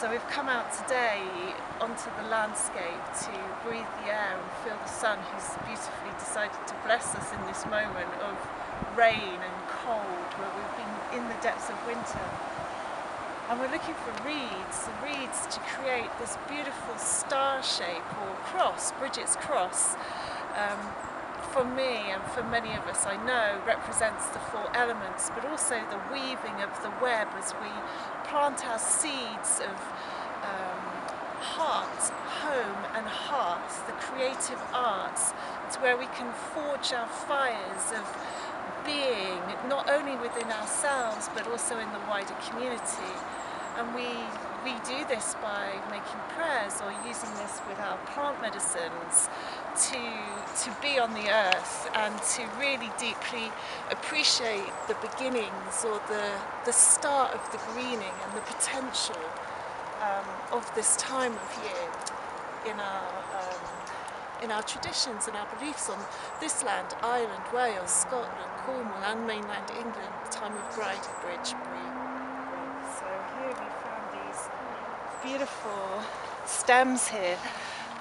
So we've come out today onto the landscape to breathe the air and feel the sun, who's beautifully decided to bless us in this moment of rain and cold, where we've been in the depths of winter. And we're looking for reeds to create this beautiful star shape, or cross, Bridget's cross. For me and for many of us, I know, represents the four elements, but also the weaving of the web as we plant our seeds of heart, home and hearth, the creative arts, to where we can forge our fires of being, not only within ourselves, but also in the wider community. And we do this by making prayers or using this with our plant medicines to be on the earth and to really deeply appreciate the beginnings or the start of the greening and the potential of this time of year in our traditions and our beliefs on this land, Ireland, Wales, Scotland, Cornwall and mainland England, the time of bridal bridge. So here we found these beautiful stems here,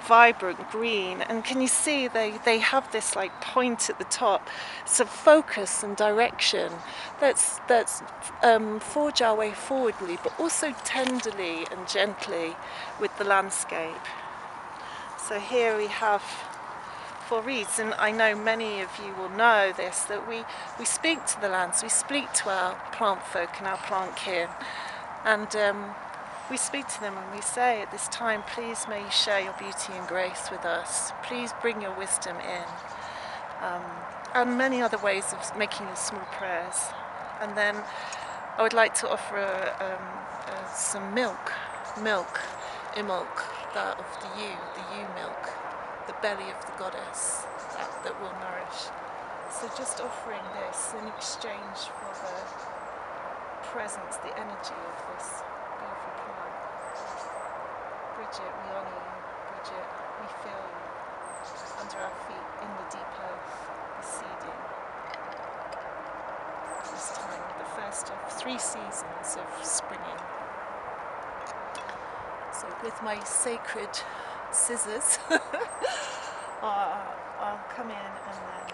vibrant green, and can you see they have this like point at the top, so focus and direction. Let's forge our way forwardly, but also tenderly and gently with the landscape. So here we have 4 reeds, and I know many of you will know this, that we speak to the lands, we speak to our plant folk and our plant kin, and we speak to them and we say, at this time, please may you share your beauty and grace with us. Please bring your wisdom in. And many other ways of making the small prayers. And then I would like to offer some milk, Imbolc, that of the ewe milk, the belly of the goddess, that will nourish. So just offering this in exchange for the presence, the energy of this beautiful plant. Bridget, we honour you. Bridget, we feel you under our feet in the deep earth, the seeding. This time, the first of 3 seasons of springing. So with my sacred scissors, I'll come in and then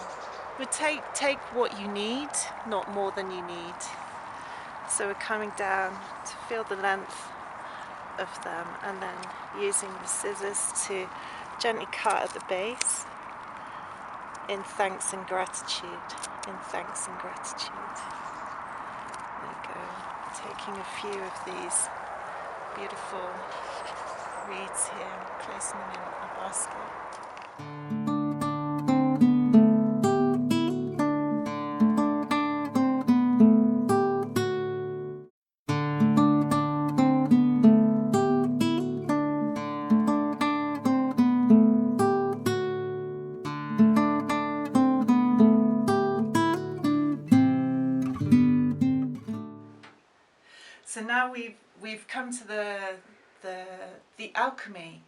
we take what you need, not more than you need. So we're coming down to feel the length of them, and then using the scissors to gently cut at the base in thanks and gratitude. In thanks and gratitude. There you go. Taking a few of these beautiful reeds here, placing them in a basket. So now we've come to the alchemy.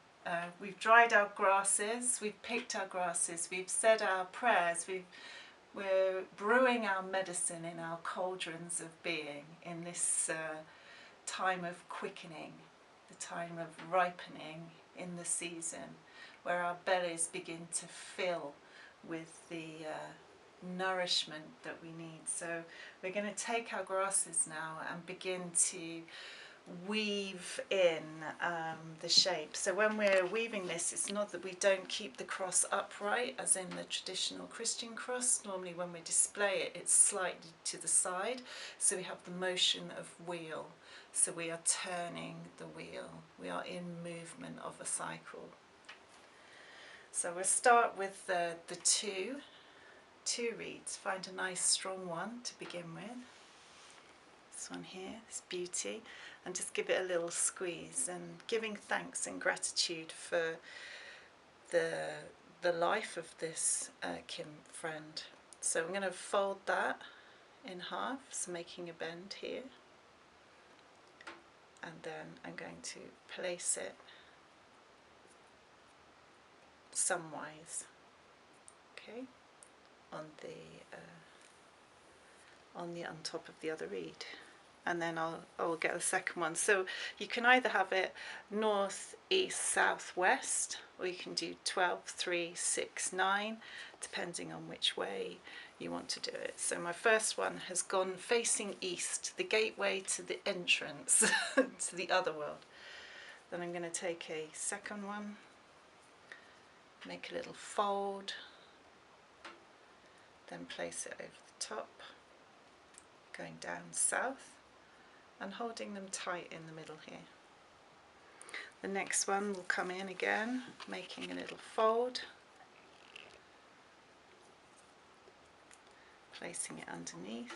We've dried our grasses, we've picked our grasses, we've said our prayers, we're brewing our medicine in our cauldrons of being in this time of quickening, the time of ripening in the season, where our bellies begin to fill with the nourishment that we need. So we're going to take our grasses now and begin to weave in the shape. So when we're weaving this, it's not that we don't keep the cross upright as in the traditional Christian cross. Normally when we display it, it's slightly to the side, so we have the motion of wheel. So we are turning the wheel, we are in movement of a cycle. So we'll start with the two reeds. Find a nice strong one to begin with. This one here, this beauty, and just give it a little squeeze, and giving thanks and gratitude for the life of this kin friend. So I'm going to fold that in half, so making a bend here, and then I'm going to place it somewise, okay, on top of the other reed, and then I'll get the second one. So you can either have it north, east, south, west, or you can do 12, 3, 6, 9, depending on which way you want to do it. So my first one has gone facing east, the gateway to the entrance to the other world. Then I'm going to take a second one, make a little fold, then place it over the top, going down south and holding them tight in the middle here. The next one will come in again, making a little fold, placing it underneath.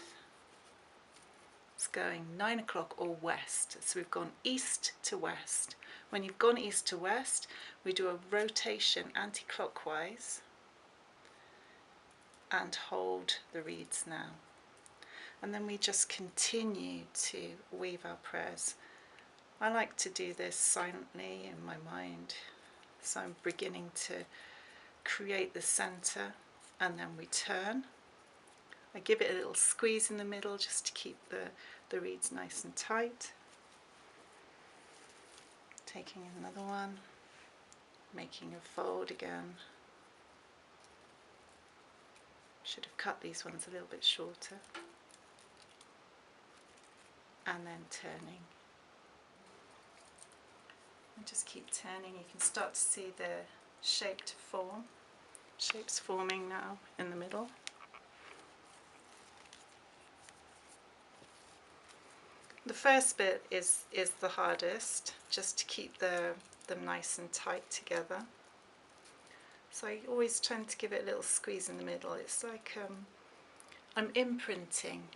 It's going 9 o'clock or west, so we've gone east to west. When you've gone east to west, we do a rotation anti-clockwise and hold the reeds now. And then we just continue to weave our prayers. I like to do this silently in my mind, so I'm beginning to create the center, and then we turn. I give it a little squeeze in the middle just to keep the reeds nice and tight. Taking another one, making a fold again. Should have cut these ones a little bit shorter. And then turning. And just keep turning. You can start to see the shape to form. Shape's forming now in the middle. The first bit is the hardest, just to keep them nice and tight together. So I always tend to give it a little squeeze in the middle. It's like I'm imprinting.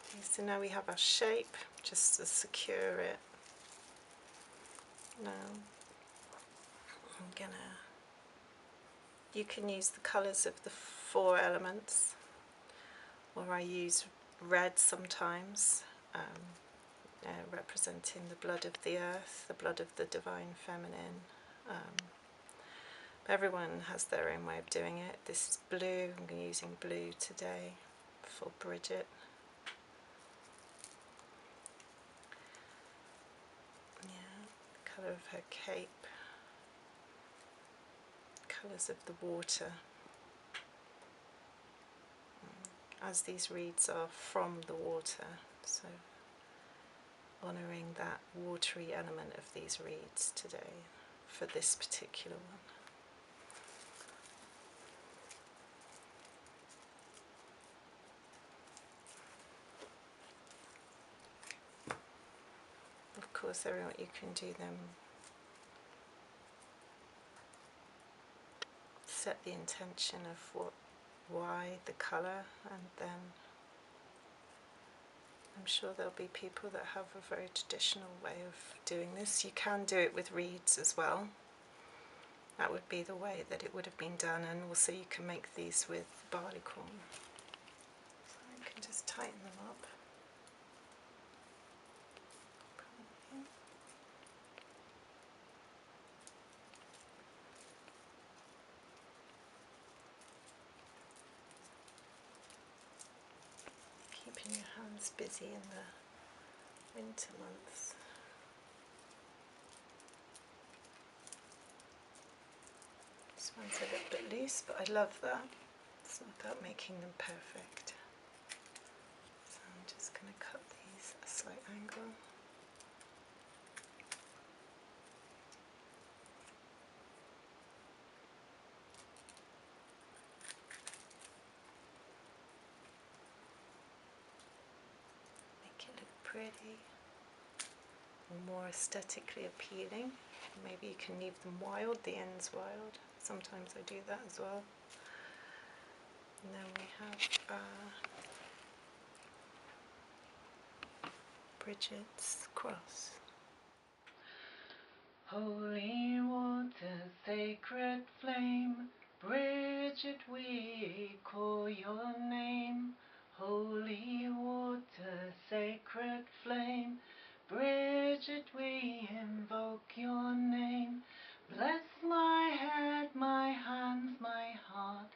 Okay, so now we have our shape, just to secure it. Now you can use the colours of the 4 elements, or I use red sometimes, representing the blood of the earth, the blood of the divine feminine. Everyone has their own way of doing it. This is blue. I'm using blue today for Bridget. Yeah, the colour of her cape, colours of the water. As these reeds are from the water, so honouring that watery element of these reeds today for this particular one. Of course, everyone, you can do them, set the intention of why, the colour, and then I'm sure there'll be people that have a very traditional way of doing this. You can do it with reeds as well. That would be the way that it would have been done, and also you can make these with barley corn. So I can just tighten them up. Keeping your hands busy in the winter months. This one's a little bit loose, but I love that. It's not about making them perfect. So I'm just going to cut these at a slight angle. Make it look pretty, more aesthetically appealing. Maybe you can leave them wild, the ends wild. Sometimes I do that as well. And then we have Bridget's cross. Holy water, sacred flame, Bridget, we call your name. Holy water, sacred flame, Bridget, we invoke your name. Bless my head, my hands, my heart,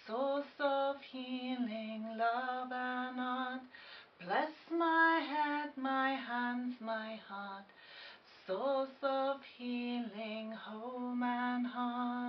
source of healing, love and source of healing, home and heart.